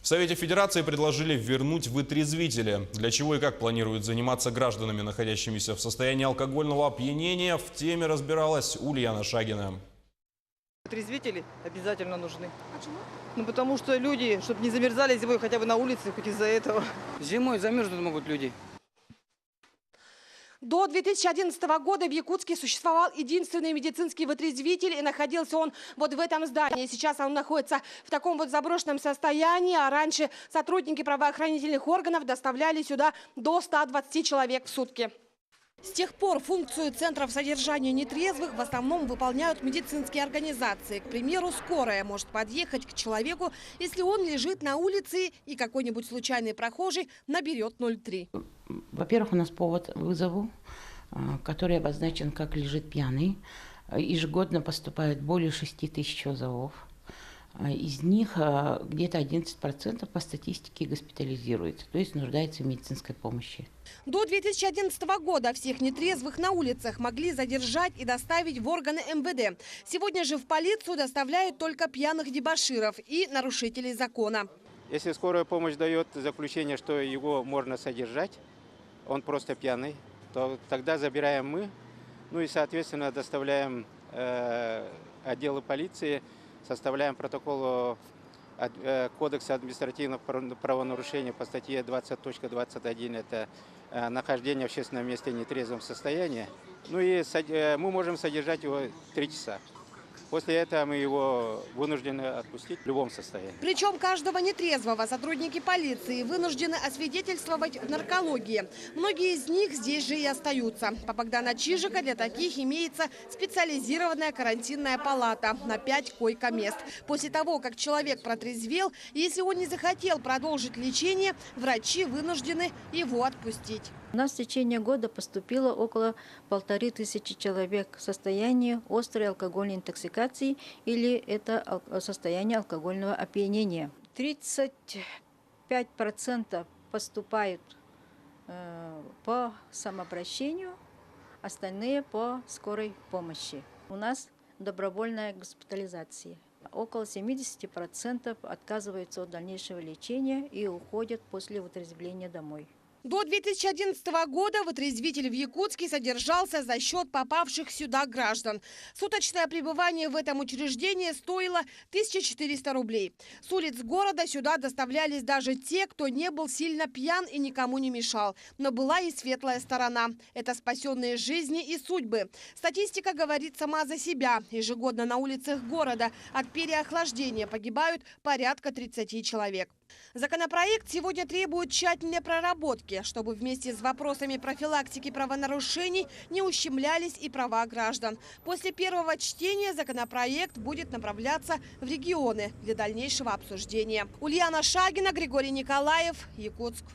В Совете Федерации предложили вернуть вытрезвители. Для чего и как планируют заниматься гражданами, находящимися в состоянии алкогольного опьянения, в теме разбиралась Ульяна Шагина. Вытрезвители обязательно нужны. Почему? Ну потому что люди, чтобы не замерзали зимой хотя бы на улице, хоть из-за этого. Зимой замерзнуть могут люди. До 2011 года в Якутске существовал единственный медицинский вытрезвитель, и находился он вот в этом здании. Сейчас он находится в таком вот заброшенном состоянии, а раньше сотрудники правоохранительных органов доставляли сюда до 120 человек в сутки. С тех пор функцию центров содержания нетрезвых в основном выполняют медицинские организации. К примеру, скорая может подъехать к человеку, если он лежит на улице и какой-нибудь случайный прохожий наберет 03. Во-первых, у нас повод вызову, который обозначен как «лежит пьяный». Ежегодно поступает более 6 тысяч вызовов. Из них где-то 11% по статистике госпитализируется, то есть нуждается в медицинской помощи. До 2011 года всех нетрезвых на улицах могли задержать и доставить в органы МВД. Сегодня же в полицию доставляют только пьяных дебоширов и нарушителей закона. Если скорая помощь дает заключение, что его можно содержать, он просто пьяный, то тогда забираем мы, ну и, соответственно, доставляем отделы полиции, составляем протокол Кодекса административных правонарушений по статье 20.21, это нахождение в общественном месте в нетрезвом состоянии. Ну и мы можем содержать его 3 часа. После этого мы его вынуждены отпустить в любом состоянии. Причем каждого нетрезвого сотрудники полиции вынуждены освидетельствовать в наркологии. Многие из них здесь же и остаются. По Богдана Чижика для таких имеется специализированная карантинная палата на 5 койко-мест. После того, как человек протрезвел, если он не захотел продолжить лечение, врачи вынуждены его отпустить. У нас в течение года поступило около 1500 человек в состоянии острой алкогольной интоксикации или это состояние алкогольного опьянения. 35% поступают по самообращению, остальные по скорой помощи. У нас добровольная госпитализация. Около 70% отказываются от дальнейшего лечения и уходят после вытрезвления домой. До 2011 года вытрезвитель в Якутске содержался за счет попавших сюда граждан. Суточное пребывание в этом учреждении стоило 1400 рублей. С улиц города сюда доставлялись даже те, кто не был сильно пьян и никому не мешал. Но была и светлая сторона. Это спасенные жизни и судьбы. Статистика говорит сама за себя. Ежегодно на улицах города от переохлаждения погибают порядка 30 человек. Законопроект сегодня требует тщательной проработки, чтобы вместе с вопросами профилактики правонарушений не ущемлялись и права граждан. После первого чтения законопроект будет направляться в регионы для дальнейшего обсуждения. Ульяна Шагина, Григорий Николаев, Якутск.